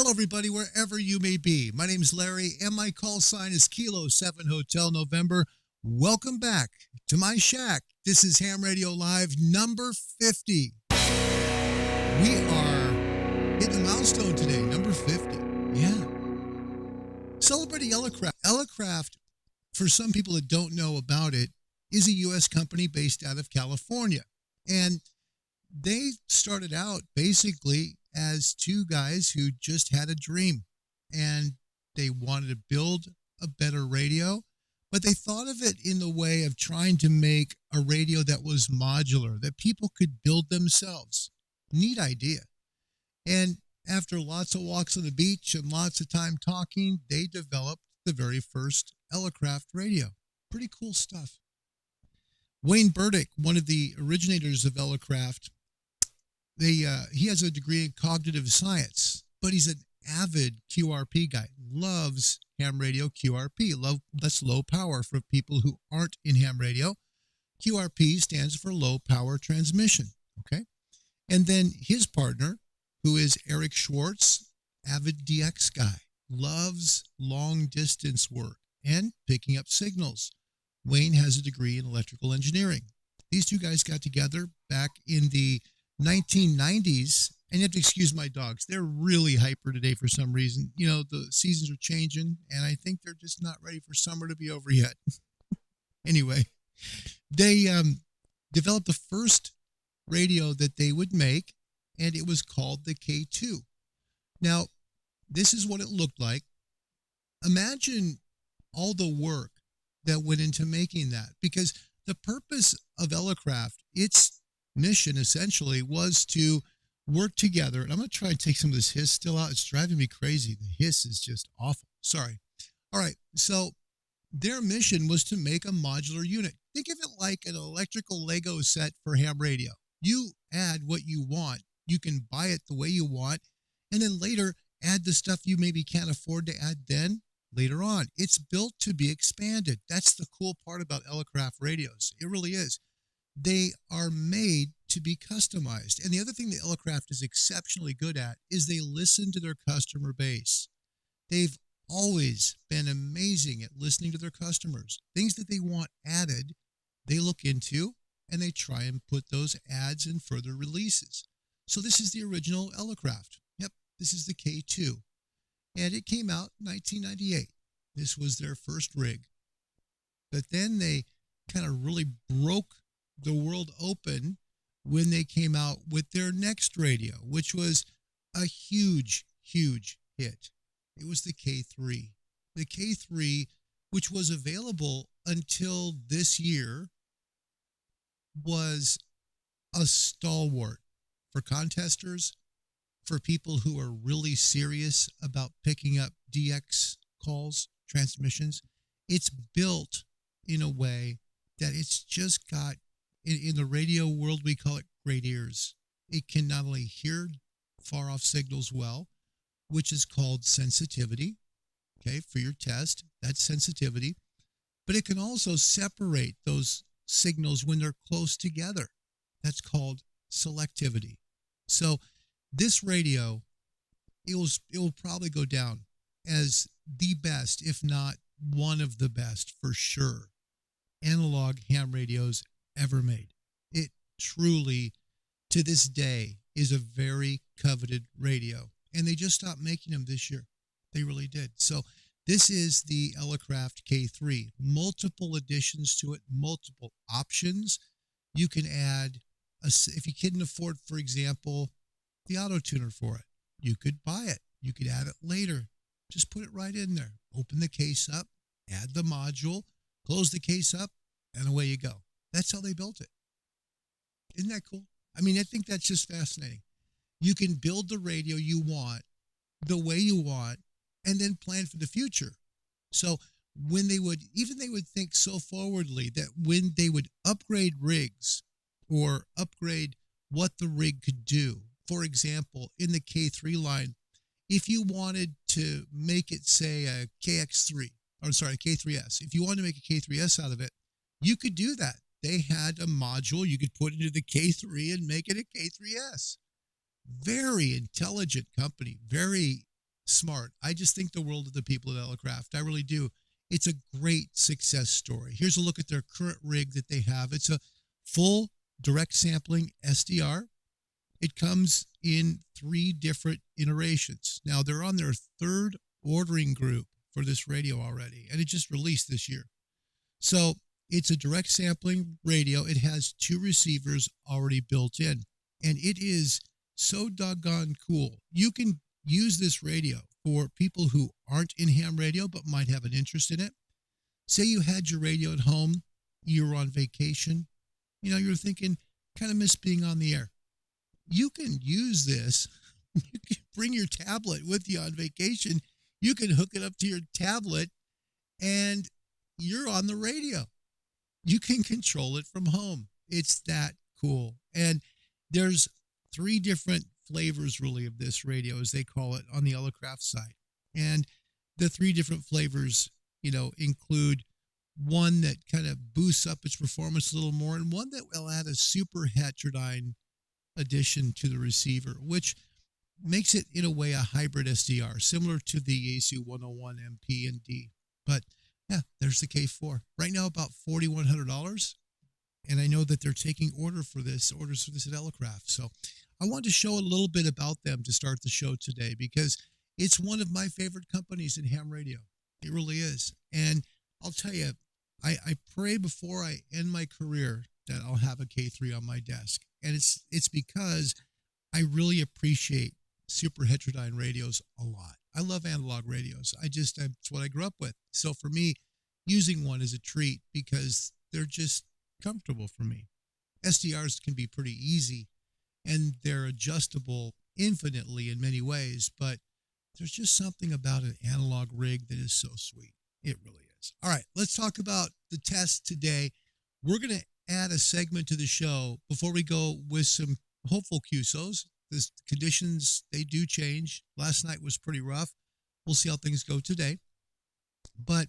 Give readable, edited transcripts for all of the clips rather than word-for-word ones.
Hello, everybody, wherever you may be. My name is Larry, and my call sign is Kilo 7 Hotel November. Welcome back to my shack. This is Ham Radio Live number 50. We are hitting a milestone today, number 50. Yeah. Celebrating Elecraft. Elecraft, for some people that don't know about it, is a U.S. company based out of California. And they started out basically as two guys who just had a dream, and they wanted to build a better radio, but they thought of it in the way of trying to make a radio that was modular, that people could build themselves. Neat idea. And after lots of walks on the beach and lots of time talking, they developed the very first Elecraft radio. Pretty cool stuff. Wayne Burdick, one of the originators of Elecraft, he has a degree in cognitive science, but he's an avid QRP guy. Loves ham radio QRP. That's low power for people who aren't in ham radio. QRP stands for low power transmission. Okay. And then his partner, who is Eric Schwartz, avid DX guy, loves long distance work and picking up signals. Wayne has a degree in electrical engineering. These two guys got together back in the 1990s, and you have to excuse my dogs. They're really hyper today for some reason. You know, the seasons are changing, and I think they're just not ready for summer to be over yet. Anyway, they developed the first radio that they would make, and it was called the K2. Now, this is what it looked like. Imagine all the work that went into making that, because the purpose of Elecraft, its mission essentially was to work together. And I'm going to try and take some of this hiss still out. It's driving me crazy. The hiss is just awful. Sorry. All right. So their mission was to make a modular unit. Think of it like an electrical Lego set for ham radio. You add what you want. You can buy it the way you want, and then later add the stuff you maybe can't afford to add then later on. It's built to be expanded. That's the cool part about Elecraft radios. It really is. They are made to be customized. And the other thing that Elecraft is exceptionally good at is they listen to their customer base. They've always been amazing at listening to their customers. Things that they want added, they look into, and they try and put those ads in further releases. So this is the original Elecraft. Yep, this is the K2. And it came out in 1998. This was their first rig. But then they kind of really broke the world open when they came out with their next radio, which was a huge, huge hit. It was the K3. The K3, which was available until this year, was a stalwart for contesters, for people who are really serious about picking up DX calls, transmissions. It's built in a way that it's just got, in the radio world, we call it great ears. It can not only hear far off signals well, which is called sensitivity, okay, for your test, that's sensitivity, but it can also separate those signals when they're close together. That's called selectivity. So this radio, it will probably go down as the best, if not one of the best for sure, analog ham radios ever made. It truly, to this day, is a very coveted radio. And they just stopped making them this year. They really did. So this is the Elecraft K3. Multiple additions to it, multiple options. You can add, if you couldn't afford, for example, the auto tuner for it, you could buy it. You could add it later. Just put it right in there. Open the case up, add the module, close the case up, and away you go. That's how they built it. Isn't that cool? I mean, I think that's just fascinating. You can build the radio you want, the way you want, and then plan for the future. So when they would think so forwardly that when they would upgrade rigs or upgrade what the rig could do, for example, in the K3 line, if you wanted to make it, say, a K3S, if you wanted to make a K3S out of it, you could do that. They had a module you could put into the K3 and make it a K3S. Very intelligent company, very smart. I just think the world of the people at Elecraft. I really do. It's a great success story. Here's a look at their current rig that they have. It's a full direct sampling SDR. It comes in 3 different iterations. Now, they're on their 3rd ordering group for this radio already, and it just released this year. So it's a direct sampling radio. It has 2 receivers already built in, and it is so doggone cool. You can use this radio for people who aren't in ham radio but might have an interest in it. Say you had your radio at home, you were on vacation, you're thinking, kind of miss being on the air. You can use this. You can bring your tablet with you on vacation. You can hook it up to your tablet and you're on the radio. You can control it from home. It's that cool. And there's 3 different flavors really of this radio, as they call it, on the Elecraft site. And the 3 different flavors, include one that kind of boosts up its performance a little more, and one that will add a super heterodyne addition to the receiver, which makes it in a way a hybrid SDR, similar to the Yaesu 101 MP and D. But yeah, there's the K4. Right now about $4,100, and I know that they're taking orders for this at Elecraft. So I wanted to show a little bit about them to start the show today, because it's one of my favorite companies in ham radio. It really is. And I'll tell you, I pray before I end my career that I'll have a K3 on my desk. And it's because I really appreciate super heterodyne radios a lot. I love analog radios. That's what I grew up with. So for me, using one is a treat because they're just comfortable for me. SDRs can be pretty easy and they're adjustable infinitely in many ways, but there's just something about an analog rig that is so sweet. It really is. All right, let's talk about the test today. We're going to add a segment to the show before we go with some hopeful QSOs. The conditions, they do change. Last night was pretty rough. We'll see how things go today. But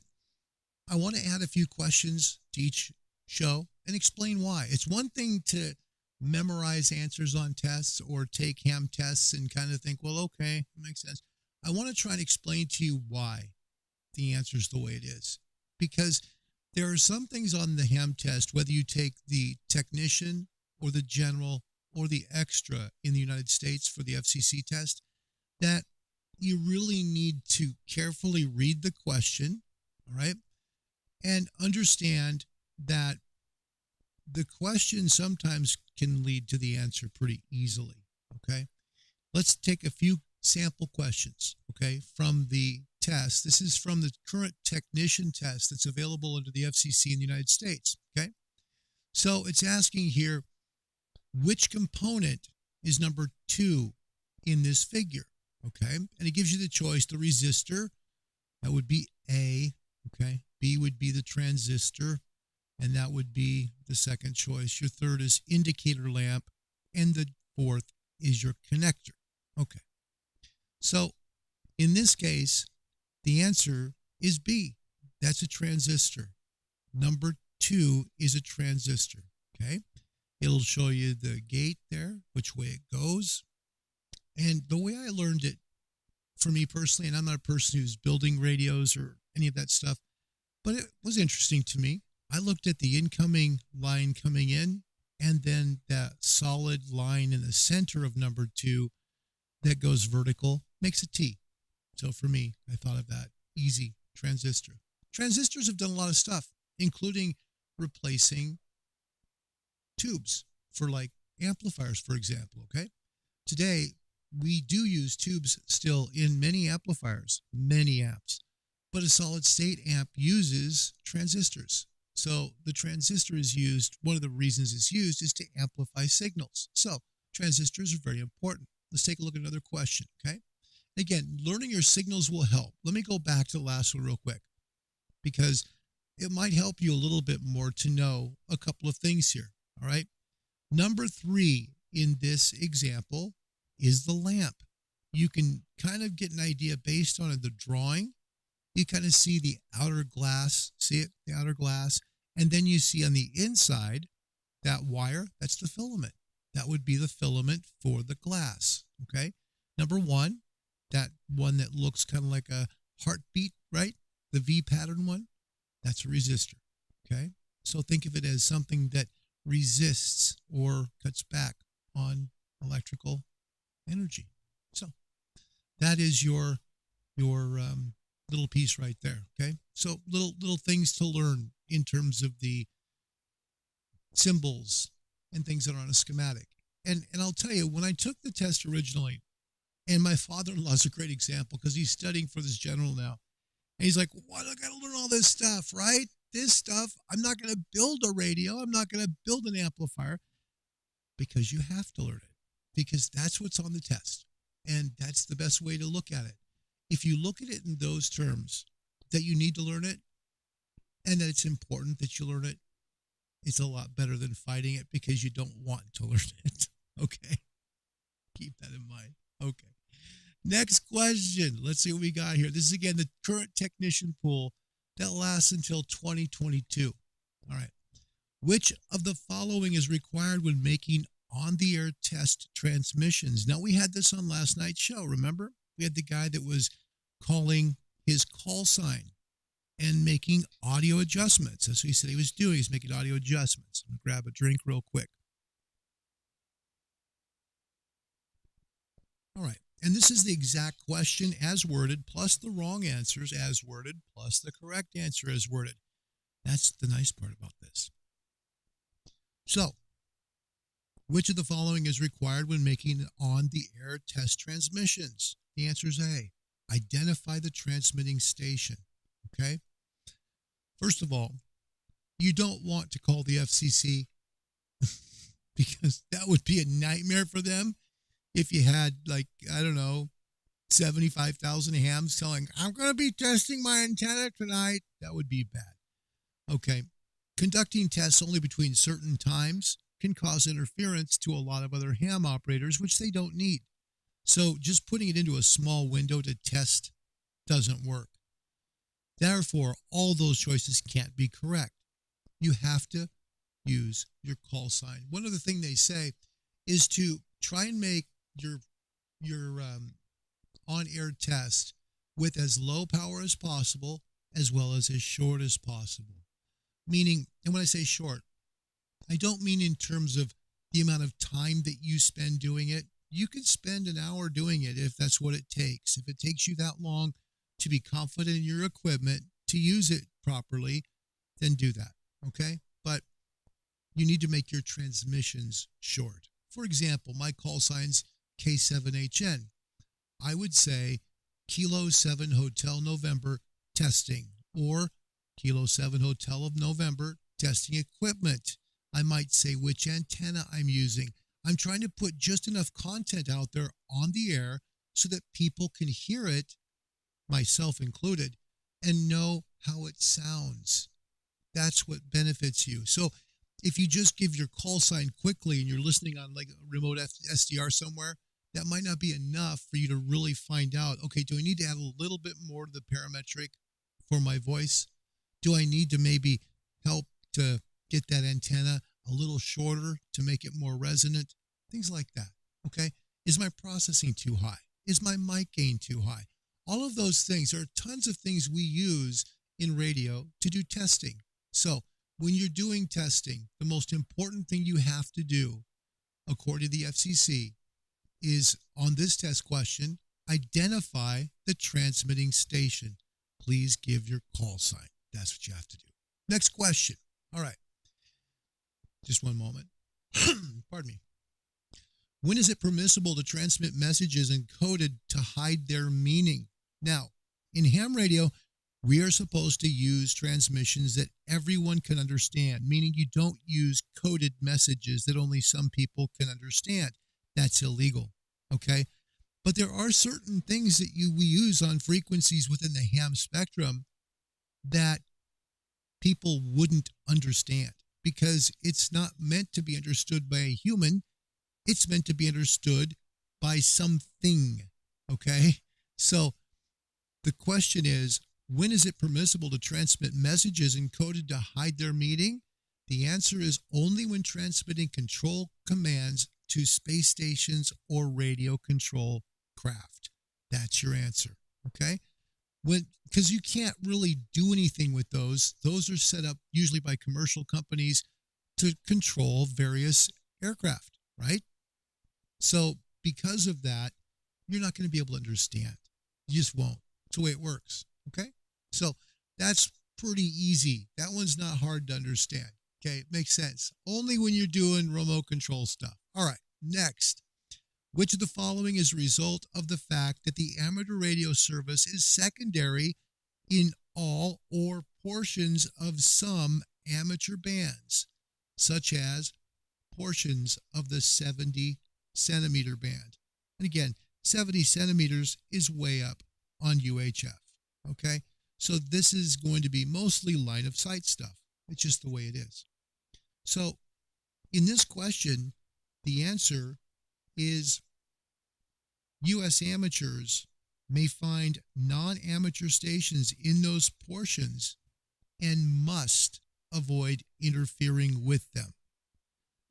I want to add a few questions to each show and explain why. It's one thing to memorize answers on tests or take ham tests and kind of think, well, okay, that makes sense. I want to try and explain to you why the answer is the way it is. Because there are some things on the ham test, whether you take the technician or the general or the extra in the United States for the FCC test, that you really need to carefully read the question, all right, and understand that the question sometimes can lead to the answer pretty easily, okay? Let's take a few sample questions, okay, from the test. This is from the current technician test that's available under the FCC in the United States, okay? So it's asking here, which component is number 2 in this figure, okay? And it gives you the choice, the resistor, that would be A, okay? B would be the transistor, and that would be the second choice. Your third is indicator lamp, and the fourth is your connector, okay? So in this case, the answer is B. That's a transistor. Number 2 is a transistor, okay? It'll show you the gate there, which way it goes. And the way I learned it, for me personally, and I'm not a person who's building radios or any of that stuff, but it was interesting to me. I looked at the incoming line coming in, and then that solid line in the center of number 2 that goes vertical makes a T. So for me, I thought of that. Easy, transistor. Transistors have done a lot of stuff, including replacing tubes for like amplifiers, for example, okay? Today, we do use tubes still in many amplifiers, many amps, but a solid state amp uses transistors. So the transistor is used, one of the reasons it's used is to amplify signals. So transistors are very important. Let's take a look at another question, okay? Again, learning your signals will help. Let me go back to the last one real quick, because it might help you a little bit more to know a couple of things here, all right? Number 3 in this example is the lamp. You can kind of get an idea based on the drawing. You kind of see the outer glass, see it, the outer glass, and then you see on the inside, that wire, that's the filament. That would be the filament for the glass, okay? Number 1, that one that looks kind of like a heartbeat, right? The V pattern one, that's a resistor. Okay. So think of it as something that resists or cuts back on electrical energy. So that is your little piece right there. Okay. So little things to learn in terms of the symbols and things that are on a schematic. And I'll tell you, when I took the test originally, and my father-in-law is a great example because he's studying for this general now. And he's like, what? I got to learn all this stuff, right? This stuff, I'm not going to build a radio. I'm not going to build an amplifier, because you have to learn it, because that's what's on the test. And that's the best way to look at it. If you look at it in those terms, that you need to learn it and that it's important that you learn it, it's a lot better than fighting it because you don't want to learn it. Okay. Keep that in mind. Okay. Next question. Let's see what we got here. This is again the current technician pool that lasts until 2022. All right. Which of the following is required when making on-the-air test transmissions? Now, we had this on last night's show. Remember? We had the guy that was calling his call sign and making audio adjustments. That's what he said he was doing. He's making audio adjustments. I'm going to grab a drink real quick. All right. And this is the exact question as worded, plus the wrong answers as worded, plus the correct answer as worded. That's the nice part about this. So, which of the following is required when making on-the-air test transmissions? The answer is A. Identify the transmitting station. Okay? First of all, you don't want to call the FCC because that would be a nightmare for them. If you had, like, I don't know, 75,000 hams telling, I'm going to be testing my antenna tonight, that would be bad. Okay. Conducting tests only between certain times can cause interference to a lot of other ham operators, which they don't need. So just putting it into a small window to test doesn't work. Therefore, all those choices can't be correct. You have to use your call sign. One other thing they say is to try and make your on-air test with as low power as possible, as well as short as possible. Meaning, and when I say short, I don't mean in terms of the amount of time that you spend doing it. You could spend an hour doing it if that's what it takes. If it takes you that long to be confident in your equipment, to use it properly, then do that, okay? But you need to make your transmissions short. For example, my call sign's K7HN. I would say Kilo 7 Hotel November testing, or Kilo 7 Hotel of November testing equipment. I might say which antenna I'm using. I'm trying to put just enough content out there on the air so that people can hear it, myself included, and know how it sounds. That's what benefits you. So if you just give your call sign quickly and you're listening on like a remote SDR somewhere, that might not be enough for you to really find out, okay, do I need to add a little bit more to the parametric for my voice? Do I need to maybe help to get that antenna a little shorter to make it more resonant? Things like that, okay? Is my processing too high? Is my mic gain too high? All of those things. There are tons of things we use in radio to do testing. So when you're doing testing, the most important thing you have to do, according to the FCC, is on this test question, identify the transmitting station. Please give your call sign. That's what you have to do. Next question. All right. Just one moment. Pardon me. When is it permissible to transmit messages encoded to hide their meaning? Now, in ham radio, we are supposed to use transmissions that everyone can understand, meaning you don't use coded messages that only some people can understand. That's illegal, okay? But there are certain things that we use on frequencies within the ham spectrum that people wouldn't understand because it's not meant to be understood by a human. It's meant to be understood by something, okay? So the question is, when is it permissible to transmit messages encoded to hide their meaning? The answer is only when transmitting control commands to space stations or radio control craft. That's your answer. Okay. Because you can't really do anything with those. Those are set up usually by commercial companies to control various aircraft, right? So because of that, you're not going to be able to understand. You just won't. It's the way it works. Okay. So that's pretty easy. That one's not hard to understand. Okay. It makes sense. Only when you're doing remote control stuff. All right. Next. Which of the following is a result of the fact that the amateur radio service is secondary in all or portions of some amateur bands, such as portions of the 70 centimeter band? And again, 70 centimeters is way up on UHF. Okay. So this is going to be mostly line of sight stuff. It's just the way it is. So in this question, the answer is U.S. amateurs may find non-amateur stations in those portions and must avoid interfering with them.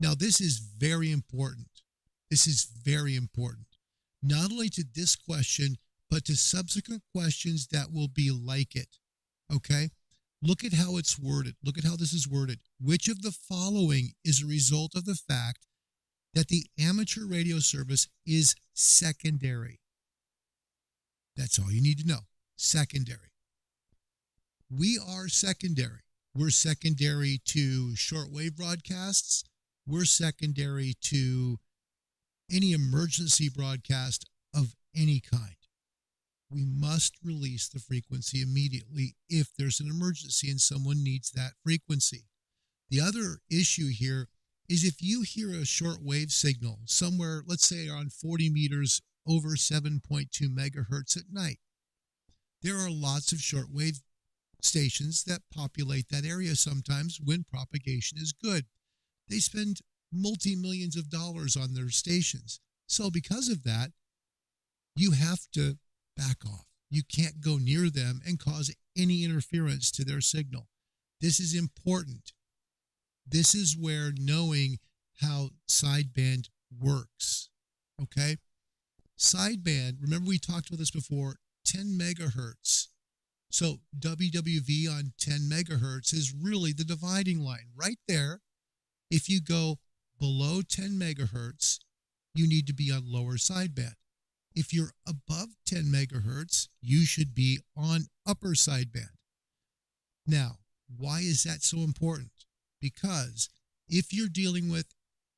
Now, this is very important. This is very important, not only to this question, but to subsequent questions that will be like it. Okay? Look at how it's worded. Look at how this is worded. Which of the following is a result of the fact that the amateur radio service is secondary? That's all you need to know. Secondary. We are secondary. We're secondary to shortwave broadcasts. We're secondary to any emergency broadcast of any kind. We must release the frequency immediately if there's an emergency and someone needs that frequency. The other issue here is if you hear a shortwave signal somewhere, let's say on 40 meters over 7.2 megahertz at night, there are lots of shortwave stations that populate that area sometimes when propagation is good. They spend multi-millions of dollars on their stations. So because of that, you have to back off. You can't go near them and cause any interference to their signal. This is important. This is where knowing how sideband works. Okay? Sideband, remember we talked about this before, 10 megahertz. So WWV on 10 megahertz is really the dividing line. Right there, if you go below 10 megahertz, you need to be on lower sideband. If you're above 10 megahertz, you should be on upper sideband. Now, why is that so important? Because if you're dealing with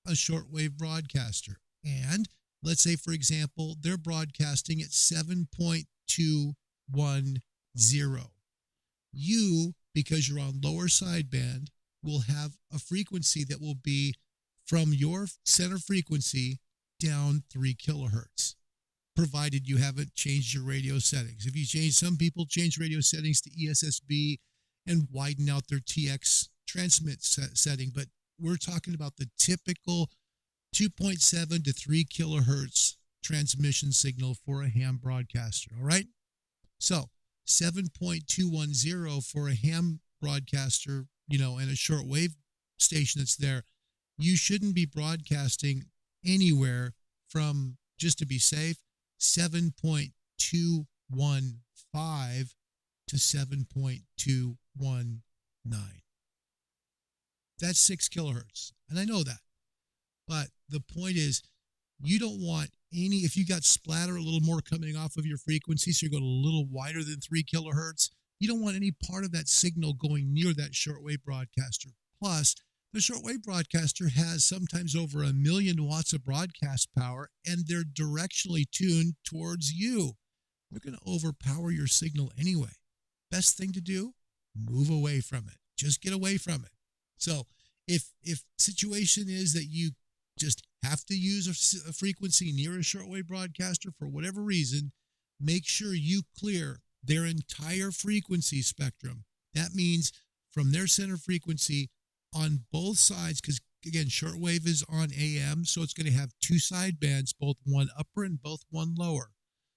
a shortwave broadcaster, and let's say, for example, they're broadcasting at 7.210, you, because you're on lower sideband, will have a frequency that will be from your center frequency down 3 kilohertz, provided you haven't changed your radio settings. If you change, some people change radio settings to ESSB and widen out their TX transmit setting, but we're talking about the typical 2.7 to 3 kilohertz transmission signal for a ham broadcaster. All right. So 7.210 for a ham broadcaster, and a shortwave station that's there, you shouldn't be broadcasting anywhere from, just to be safe, 7.215 to 7.219. That's 6 kilohertz. And I know that. But the point is, you don't want any, if you got splatter a little more coming off of your frequency, so you're going a little wider than 3 kilohertz, you don't want any part of that signal going near that shortwave broadcaster. Plus, the shortwave broadcaster has sometimes over 1 million watts of broadcast power, and they're directionally tuned towards you. They're going to overpower your signal anyway. Best thing to do, move away from it. Just get away from it. So if situation is that you just have to use a frequency near a shortwave broadcaster for whatever reason, make sure you clear their entire frequency spectrum. That means from their center frequency on both sides, because again, shortwave is on AM, so it's going to have 2 sidebands, both one upper and both one lower.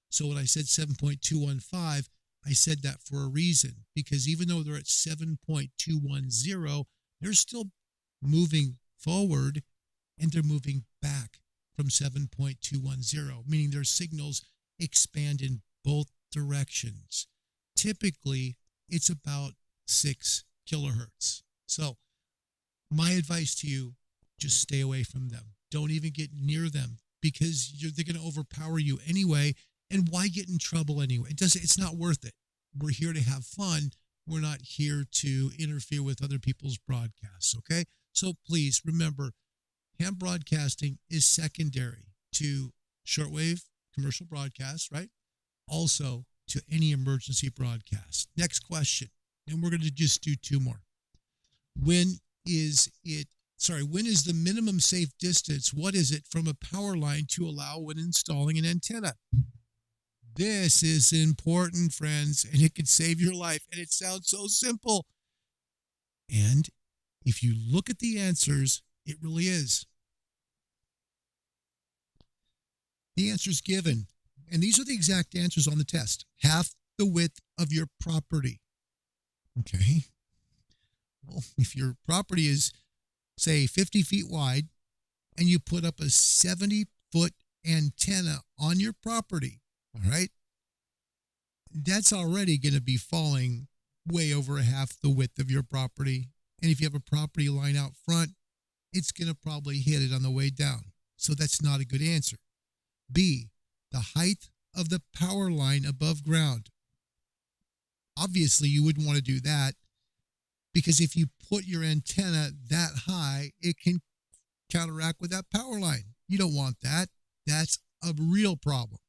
So when I said 7.215, I said that for a reason, because even though they're at 7.210, they're still moving forward and they're moving back from 7.210, meaning their signals expand in both directions. Typically, it's about 6 kilohertz. So my advice to you, just stay away from them. Don't even get near them because they're going to overpower you anyway. And why get in trouble anyway? It's not worth it. We're here to have fun. We're not here to interfere with other people's broadcasts, okay? So please remember, ham broadcasting is secondary to shortwave commercial broadcasts, right? Also to any emergency broadcast. Next question, and we're going to just do 2 more. When is the minimum safe distance? What is it from a power line to allow when installing an antenna? This is important, friends, and it could save your life. And it sounds so simple. And if you look at the answers, it really is. The answers given, and these are the exact answers on the test: half the width of your property. Okay. Well, if your property is, say, 50 feet wide, and you put up a 70-foot antenna on your property, all right, that's already going to be falling way over half the width of your property. And if you have a property line out front, it's going to probably hit it on the way down. So that's not a good answer. B, the height of the power line above ground. Obviously, you wouldn't want to do that because if you put your antenna that high, it can counteract with that power line. You don't want that. That's a real problem.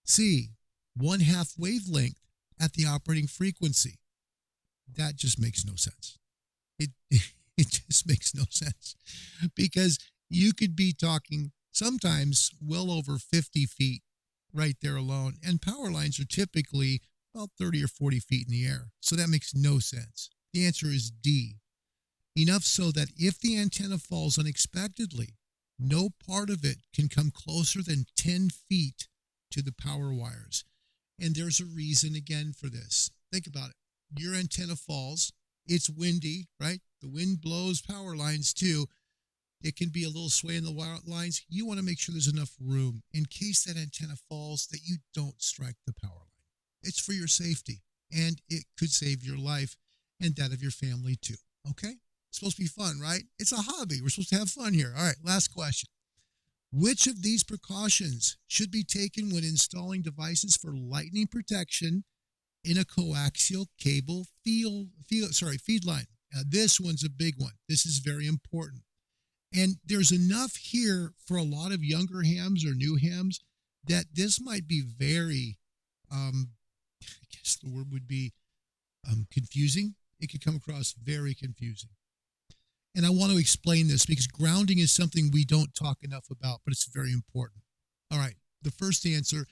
C, 1/2 wavelength at the operating frequency. That just makes no sense. It just makes no sense because you could be talking sometimes well over 50 feet right there alone, and power lines are typically about 30 or 40 feet in the air. So that makes no sense. The answer is D. Enough so that if the antenna falls unexpectedly, no part of it can come closer than 10 feet to the power wires. And there's a reason again for this. Think about it. Your antenna falls. It's windy, right? The wind blows power lines too. It can be a little sway in the wire lines. You want to make sure there's enough room in case that antenna falls that you don't strike the power line. It's for your safety, and it could save your life and that of your family too. Okay? It's supposed to be fun, right? It's a hobby. We're supposed to have fun here. All right, last question. Which of these precautions should be taken when installing devices for lightning protection in a coaxial cable feed line? This one's a big one. This is very important. And there's enough here for a lot of younger hams or new hams that this might be very, I guess the word would be confusing. It could come across very confusing. And I want to explain this because grounding is something we don't talk enough about, but it's very important. All right, the first answer,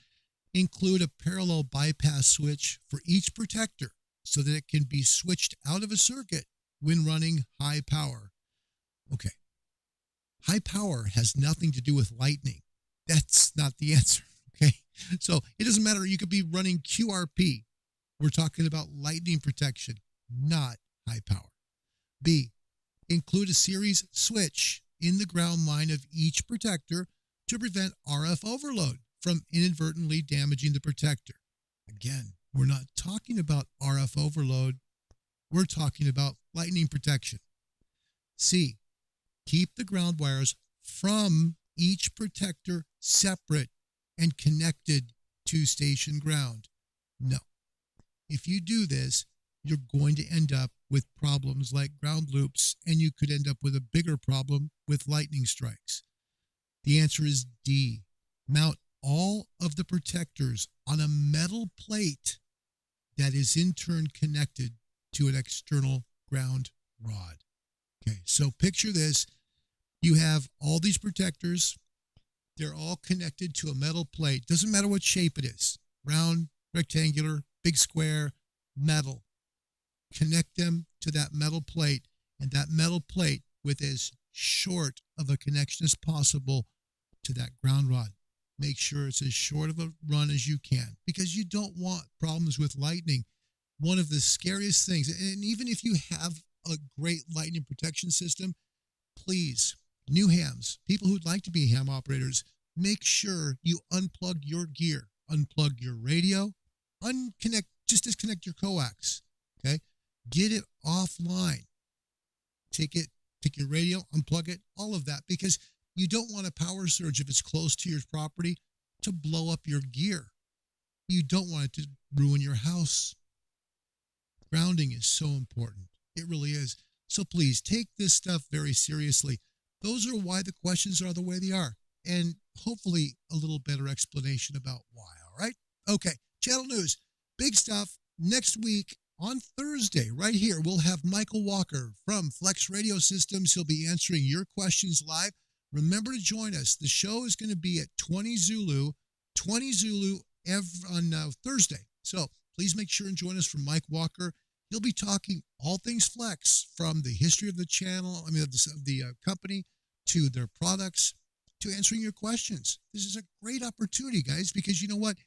include a parallel bypass switch for each protector so that it can be switched out of a circuit when running high power. Okay, high power has nothing to do with lightning. That's not the answer, okay? So it doesn't matter. You could be running QRP. We're talking about lightning protection, not high power. B, include a series switch in the ground line of each protector to prevent RF overload from inadvertently damaging the protector. Again, we're not talking about RF overload. We're talking about lightning protection. C, keep the ground wires from each protector separate and connected to station ground. No. If you do this, you're going to end up with problems like ground loops, and you could end up with a bigger problem with lightning strikes. The answer is D. Mount all of the protectors on a metal plate that is in turn connected to an external ground rod. Okay, so picture this. You have all these protectors. They're all connected to a metal plate. Doesn't matter what shape it is. Round, rectangular, big square, metal. Connect them to that metal plate, and that metal plate with as short of a connection as possible to that ground rod. Make sure it's as short of a run as you can because you don't want problems with lightning. One of the scariest things, and even if you have a great lightning protection system, please, new hams, people who'd like to be ham operators, make sure you unplug your gear, unplug your radio, just disconnect your coax. Okay, get it offline. Take your radio, unplug it, all of that, because you don't want a power surge if it's close to your property to blow up your gear. You don't want it to ruin your house. Grounding is so important. It really is. So please take this stuff very seriously. Those are why the questions are the way they are. And hopefully a little better explanation about why. All right. Okay. Channel news. Big stuff. Next week on Thursday, right here, we'll have Michael Walker from Flex Radio Systems. He'll be answering your questions live. Remember to join us. The show is going to be at 20 Zulu on Thursday. So please make sure and join us for Mike Walker. He'll be talking all things Flex, from the history of the channel, of the company, to their products, to answering your questions. This is a great opportunity, guys, because you know what?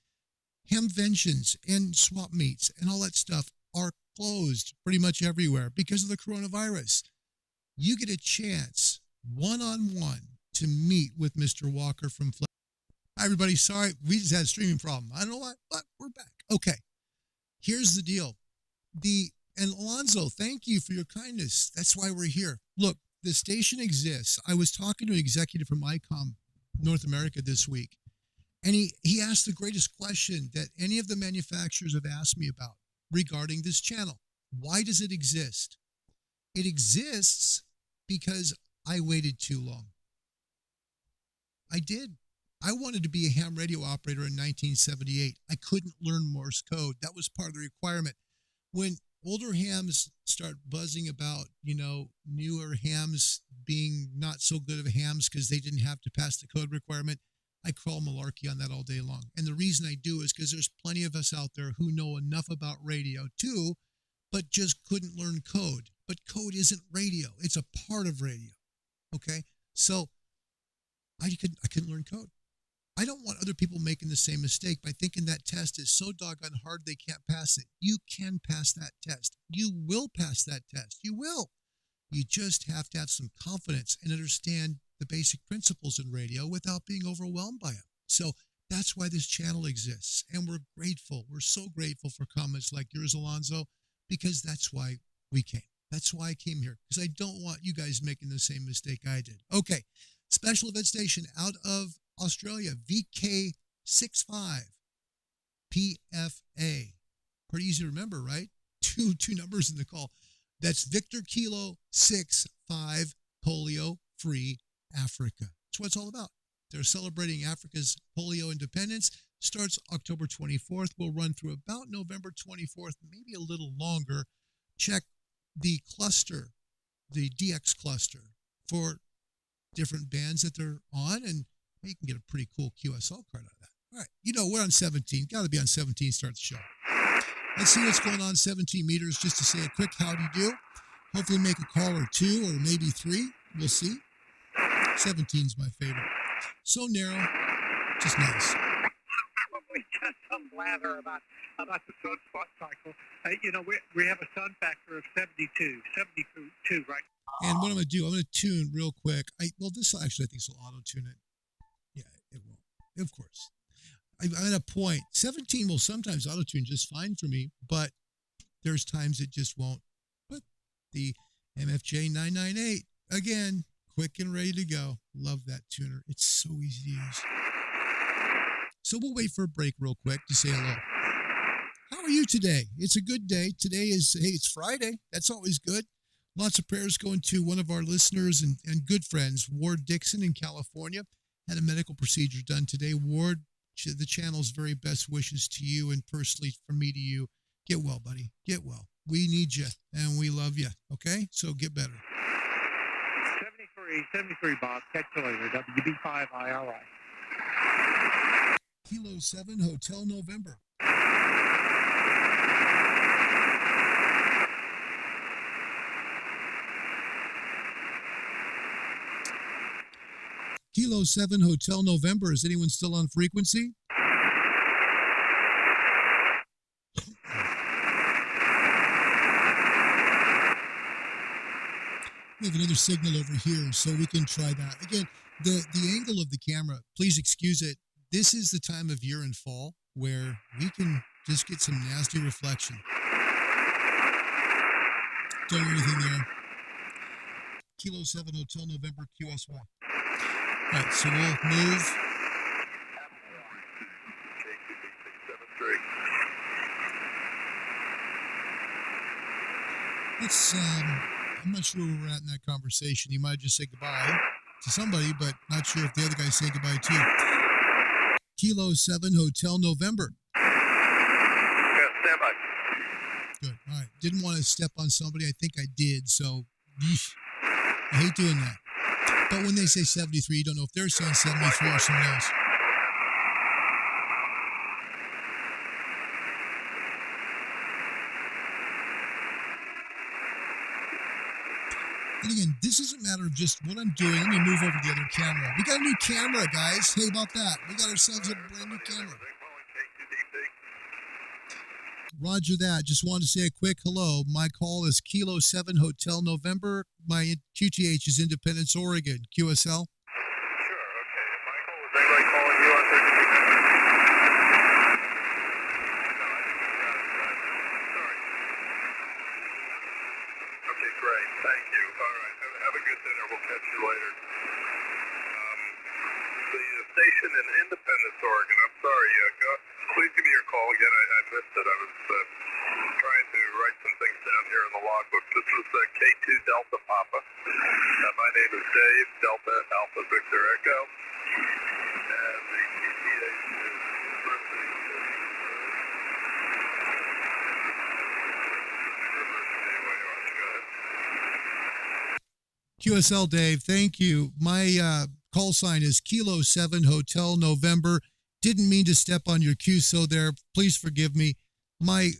Hamventions and swap meets and all that stuff are closed pretty much everywhere because of the coronavirus. You get a chance one-on-one to meet with Mr. Walker from Flex. Hi, everybody. Sorry, we just had a streaming problem. I don't know why, but we're back. Okay, here's the deal. And Alonzo, thank you for your kindness. That's why we're here. Look, the station exists. I was talking to an executive from ICOM North America this week, and he asked the greatest question that any of the manufacturers have asked me about regarding this channel. Why does it exist? It exists because I waited too long. I did. I wanted to be a ham radio operator in 1978. I couldn't learn Morse code. That was part of the requirement. When older hams start buzzing about, newer hams being not so good of hams because they didn't have to pass the code requirement, I crawl malarkey on that all day long. And the reason I do is because there's plenty of us out there who know enough about radio too, but just couldn't learn code. But code isn't radio. It's a part of radio. Okay? So I couldn't learn code. I don't want other people making the same mistake by thinking that test is so doggone hard they can't pass it. You can pass that test. You will pass that test. You will. You just have to have some confidence and understand the basic principles in radio without being overwhelmed by them. So that's why this channel exists. And we're grateful. We're so grateful for comments like yours, Alonzo, because that's why we came. That's why I came here, because I don't want you guys making the same mistake I did. Okay. Special event station out of Australia, VK65 PFA. Pretty easy to remember, right? Two numbers in the call. That's Victor Kilo 65 Polio Free Africa. That's what it's all about. They're celebrating Africa's polio independence. Starts October 24th. Will run through about November 24th, maybe a little longer. Check the cluster, the DX cluster, for different bands that they're on, and you can get a pretty cool QSL card out of that. All right, we're on 17. Got to be on 17. Start the show. Let's see what's going on 17 meters, just to say a quick howdy do. Hopefully make a call or two, or maybe three. We'll see. 17's my favorite. So narrow, just nice. Probably just some blather about the sunspot cycle. We have a sun factor of 72 right now. And what I'm going to do, I'm going to tune real quick. This actually, I think this will auto-tune it. Yeah, it will. Of course. I'm at a point. 17 will sometimes auto-tune just fine for me, but there's times it just won't. But the MFJ 998, again, quick and ready to go. Love that tuner. It's so easy to use. So we'll wait for a break real quick to say hello. How are you today? It's a good day. Today is, it's Friday. That's always good. Lots of prayers going to one of our listeners and good friends, Ward Dixon in California. Had a medical procedure done today. Ward, the channel's very best wishes to you, and personally from me to you. Get well, buddy. Get well. We need you, and we love you. Okay? So get better. 73, Bob. Catch you later. WB5 ARRL. Kilo 7 Hotel November. Kilo 7 Hotel November. Is anyone still on frequency? We have another signal over here, so we can try that. Again, The angle of the camera, please excuse it. This is the time of year in fall where we can just get some nasty reflection. Don't hear anything there. Kilo 7 Hotel November QSY. All right, so we'll move. Let's, I'm not sure where we're at in that conversation. He might just say goodbye to somebody, but not sure if the other guy's saying goodbye too. Kilo 7 Hotel November. Yeah, stand by. Good. All right. Didn't want to step on somebody. I think I did. So, yeesh. I hate doing that. But when they say 73, you don't know if they're saying 73 or someone else. And again, this is a matter of just what I'm doing. Let me move over to the other camera. We got a new camera, guys. Hey, about that. We got ourselves a brand new camera. Roger that. Just wanted to say a quick hello. My call is Kilo 7 Hotel November. My QTH is Independence, Oregon. QSL. Sure, okay. Michael, was anybody calling you on 32? Sorry. Okay, great. Thank you. All right. Have a good dinner. We'll catch you later. The station in Independence, Oregon. I'm sorry. Please give me your call again. I missed it. I was trying to write some things down here in the logbook. This was K2 Delta Papa. My name is Dave, Delta Alpha Victor Echo. And the QTH is University of QSL, Dave. Thank you. My call sign is Kilo 7 Hotel November. Didn't mean to step on your QSO there. Please forgive me. My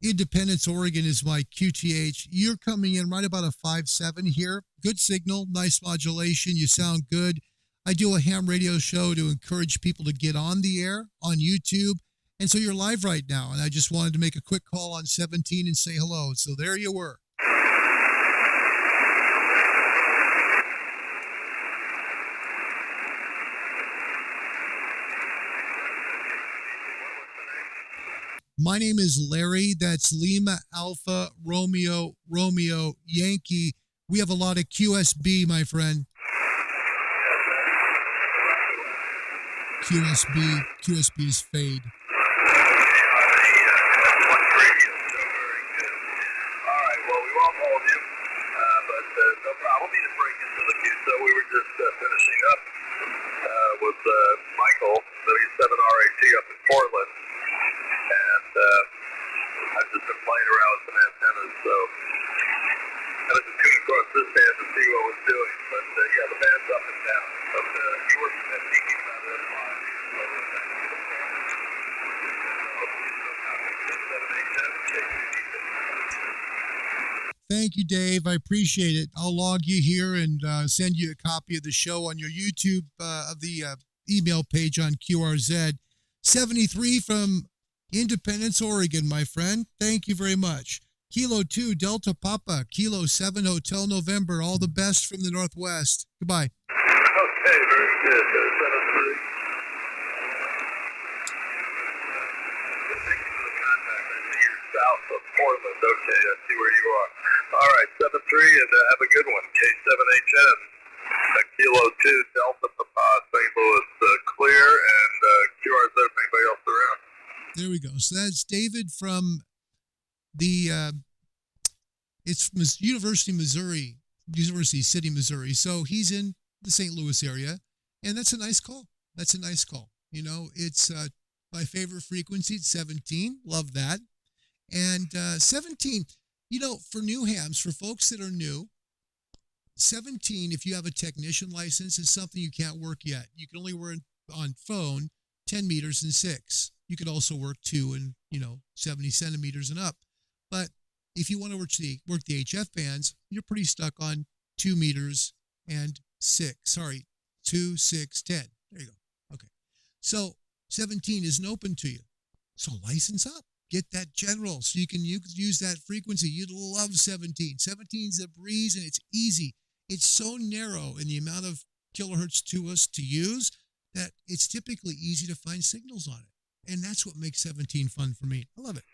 Independence, Oregon is my QTH. You're coming in right about a 5.7 here. Good signal, nice modulation. You sound good. I do a ham radio show to encourage people to get on the air on YouTube. And so you're live right now. And I just wanted to make a quick call on 17 and say hello. So there you were. My name is Larry. That's Lima Alpha Romeo Romeo Yankee. We have a lot of QSB, my friend. QSB's fade. Michael, W7RAT up in Portland, and I've just been playing around with some antennas, so I was just tune across this band to see what it was doing, but yeah, the band's up and down, but you were thinking about it live. Thank you, Dave. I appreciate it. I'll log you here and send you a copy of the show on your YouTube of the email page on QRZ. 73 from Independence, Oregon, my friend. Thank you very much. Kilo 2 Delta Papa, Kilo 7 Hotel November. All the best from the Northwest. Goodbye. Okay, very good. 73. Thank you for the contact. I see you're south of Portland. Okay, I see where you are. All right, 73, and have a good one. K7HN, Kilo 2 Delta Papa, St. Louis clear, and QRZ if anybody else around. There we go. So that's David from the it's from University City, Missouri. So he's in the St. Louis area, and that's a nice call. That's a nice call. You know, it's my favorite frequency. It's 17. Love that. And 17, you know, for new hams, for folks that are new, 17, if you have a technician license, is something you can't work yet. You can only work on phone 10 meters and 6. You could also work 2 and, 70 centimeters and up. But if you want to work the HF bands, you're pretty stuck on 2 meters and 6. Sorry, 2, 6, 10. There you go. Okay. So 17 isn't open to you. So license up. Get that general so you can use that frequency. You'd love 17. 17 is a breeze and it's easy. It's so narrow in the amount of kilohertz to us to use that it's typically easy to find signals on it. And that's what makes 17 fun for me. I love it.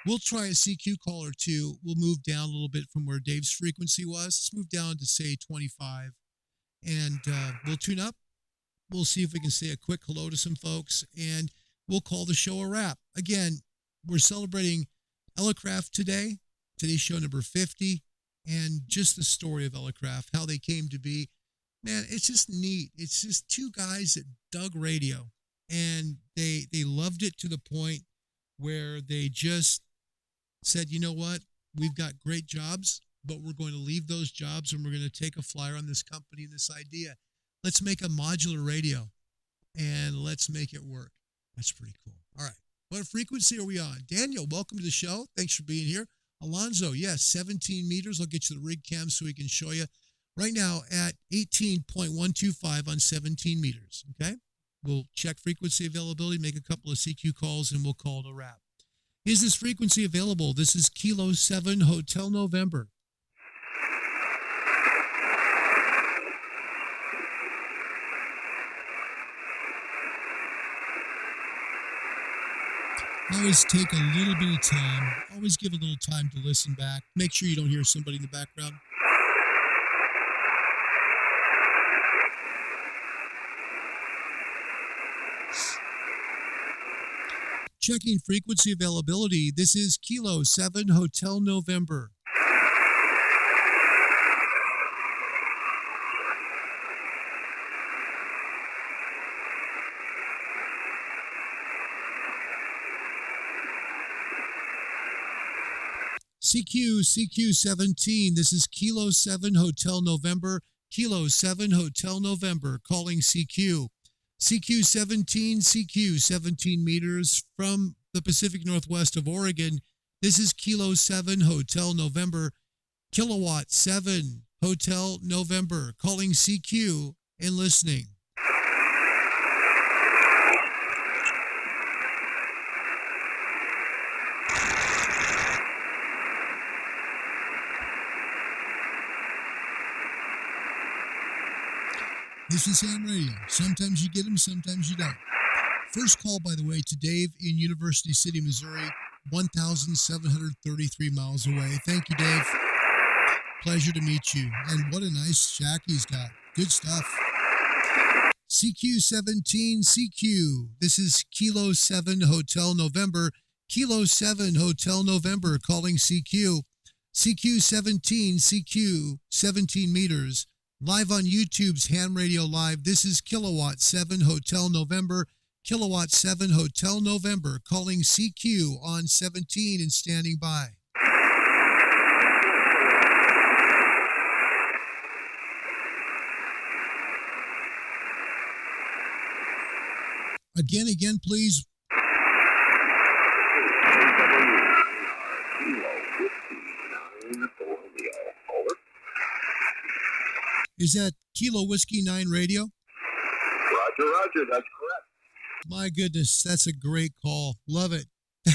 We'll try a CQ call or two. We'll move down a little bit from where Dave's frequency was. Let's move down to, say, 25. And we'll tune up. We'll see if we can say a quick hello to some folks. And we'll call the show a wrap. Again, we're celebrating Elecraft today. Today's show number 50. And just the story of Elecraft, how they came to be. Man, it's just neat. It's just two guys that dug radio. And they loved it to the point where they just said, you know what, we've got great jobs, but we're going to leave those jobs and we're going to take a flyer on this company and this idea. Let's make a modular radio and let's make it work. That's pretty cool. All right. What frequency are we on? Daniel, welcome to the show. Thanks for being here. Alonzo, yes, 17 meters. I'll get you the rig cam so we can show you. Right now at 18.125 on 17 meters. Okay. We'll check frequency availability, make a couple of CQ calls, and we'll call it a wrap. Is this frequency available? This is Kilo 7 Hotel November. Always take a little bit of time. Always give a little time to listen back. Make sure you don't hear somebody in the background. Checking frequency availability. This is Kilo 7 Hotel November. CQ 17. This is Kilo 7 Hotel November. Kilo 7 Hotel November. Calling CQ. CQ 17 meters from the Pacific Northwest of Oregon. This is Kilo 7 Hotel November, Kilowatt 7 Hotel November, calling CQ and listening. This is Ham Radio. Sometimes you get them, sometimes you don't. First call, by the way, to Dave in University City, Missouri, 1,733 miles away. Thank you, Dave. Pleasure to meet you. And what a nice shack he's got. Good stuff. CQ 17, CQ. This is Kilo 7 Hotel November. Kilo 7 Hotel November, calling CQ. CQ 17 meters. Live on YouTube's Ham Radio Live. This is Kilowatt 7 Hotel November. Kilowatt 7 Hotel November, calling CQ on 17 and standing by. Again, please. Is that Kilo Whiskey 9 radio? Roger, that's correct. My goodness, that's a great call. Love it.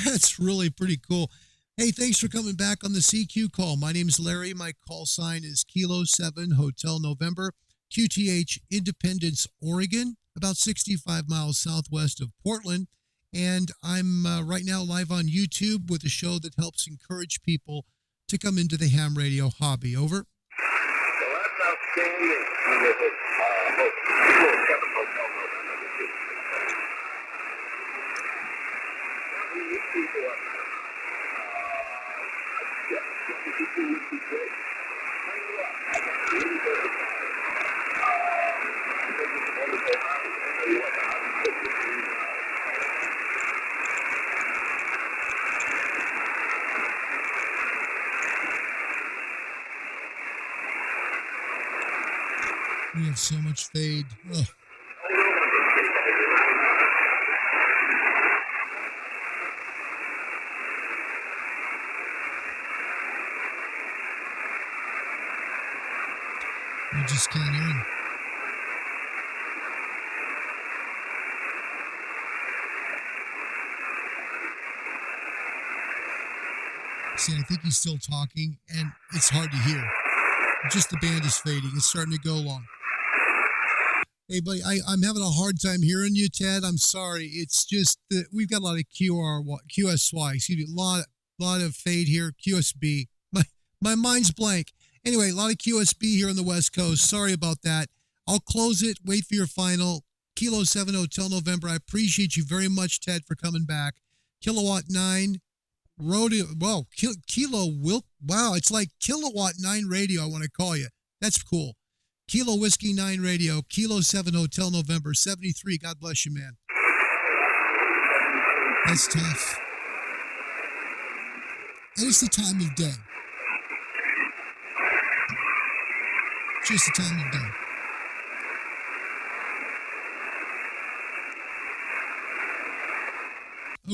That's really pretty cool. Hey, thanks for coming back on the CQ call. My name is Larry. My call sign is Kilo 7 Hotel November, QTH, Independence, Oregon, about 65 miles southwest of Portland. And I'm right now live on YouTube with a show that helps encourage people to come into the ham radio hobby. Over. Outstanding. We have so much fade. Ugh. We just can't hear him. See, I think he's still talking, and it's hard to hear. Just the band is fading. It's starting to go long. Hey, buddy, I'm having a hard time hearing you, Ted. I'm sorry. It's just that we've got a lot of QSY, excuse me, lot of fade here, QSB. My mind's blank. Anyway, a lot of QSB here on the West Coast. Sorry about that. I'll close it. Wait for your final. Kilo 7 Hotel November. I appreciate you very much, Ted, for coming back. Kilowatt 9. Rodeo. Whoa, Kilo will. Wow, it's like Kilowatt 9 radio. I want to call you. That's cool. Kilo Whiskey 9 Radio, Kilo 7 Hotel November 73. God bless you, man. That's tough. And it's the time of day. Just the time of day.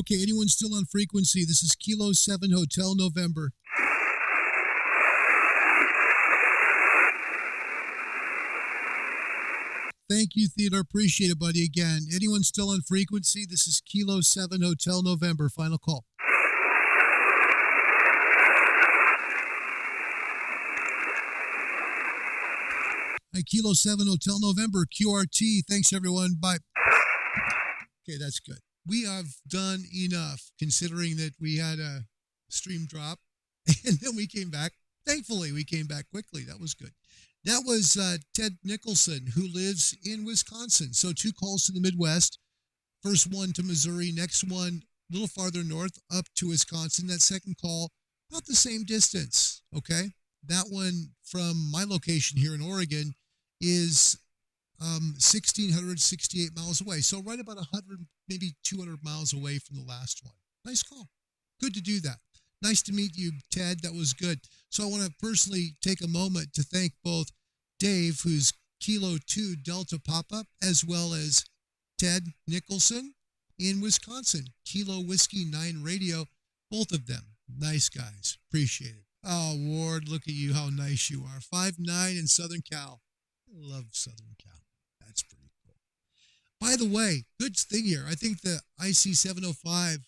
Okay, anyone still on frequency? This is Kilo 7 Hotel November. Thank you, Theodore. Appreciate it, buddy. Again, anyone still on frequency? This is Kilo 7 Hotel November. Final call. Hi, Kilo 7 Hotel November, QRT. Thanks, everyone. Bye. Okay, that's good. We have done enough, considering that we had a stream drop, and then we came back. Thankfully, we came back quickly. That was good. That was Ted Nicholson, who lives in Wisconsin. So 2 calls to the Midwest. First one to Missouri. Next one a little farther north up to Wisconsin. That second call, about the same distance. Okay. That one from my location here in Oregon is 1,668 miles away. So right about 100, maybe 200 miles away from the last one. Nice call. Good to do that. Nice to meet you, Ted. That was good. So I want to personally take a moment to thank both Dave, who's Kilo 2 Delta Pop-Up, as well as Ted Nicholson in Wisconsin, Kilo Whiskey 9 Radio, both of them. Nice guys. Appreciate it. Oh, Ward, look at you, how nice you are. 5'9" in Southern Cal. I love Southern Cal. That's pretty cool. By the way, good thing here. I think the IC705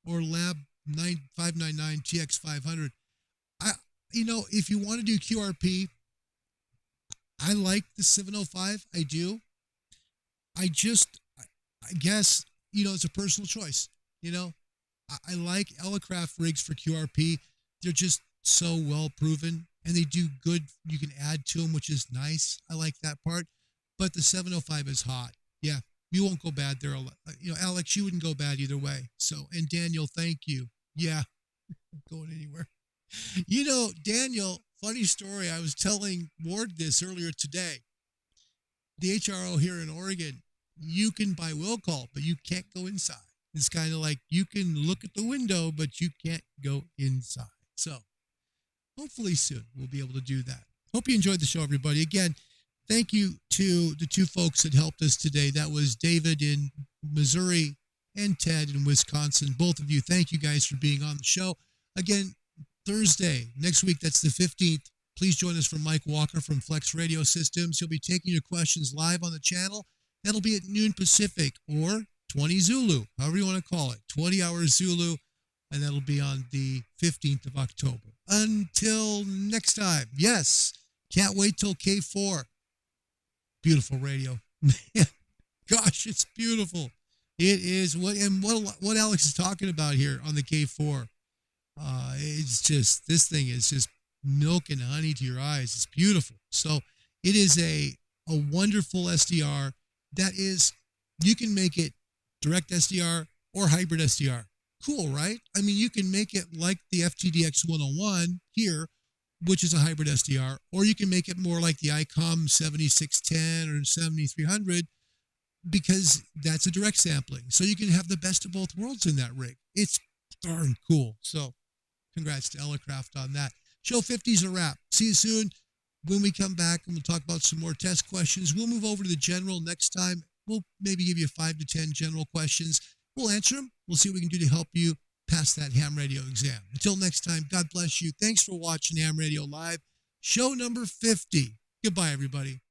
or Lab 599 TX500, if you want to do QRP, I like the 705. I do. I guess, it's a personal choice. I like Elecraft rigs for QRP. They're just so well proven, and they do good. You can add to them, which is nice. I like that part. But the 705 is hot. Yeah, you won't go bad there. Alex, you wouldn't go bad either way. So, and Daniel, thank you. Yeah, not going anywhere. Daniel, funny story. I was telling Ward this earlier today. The HRO here in Oregon, you can buy will call, but you can't go inside. It's kind of like you can look at the window, but you can't go inside. So hopefully soon we'll be able to do that. Hope you enjoyed the show, everybody. Again, thank you to the 2 folks that helped us today. That was David in Missouri and Ted in Wisconsin. Both of you, thank you guys for being on the show. Again, Thursday, next week, that's the 15th. Please join us from Mike Walker from Flex Radio Systems. He'll be taking your questions live on the channel. That'll be at noon Pacific or 20 Zulu, however you want to call it, 20 hours Zulu, and that'll be on the 15th of October. Until next time, yes, can't wait till K4. Beautiful radio. Man, gosh, it's beautiful. It is. What Alex is talking about here on the K4, it's just, this thing is just milk and honey to your eyes. It's beautiful. So it is a wonderful SDR that is, you can make it direct SDR or hybrid SDR. Cool, right? I mean, you can make it like the FTDX 101 here, which is a hybrid SDR, or you can make it more like the ICOM 7610 or 7300 because that's a direct sampling. So you can have the best of both worlds in that rig. It's darn cool. So congrats to Elecraft on that. Show 50 is a wrap. See you soon. When we come back and we'll talk about some more test questions, we'll move over to the general next time. We'll maybe give you 5 to 10 general questions. We'll answer them. We'll see what we can do to help you pass that ham radio exam. Until next time, God bless you. Thanks for watching Ham Radio Live, show number 50. Goodbye, everybody.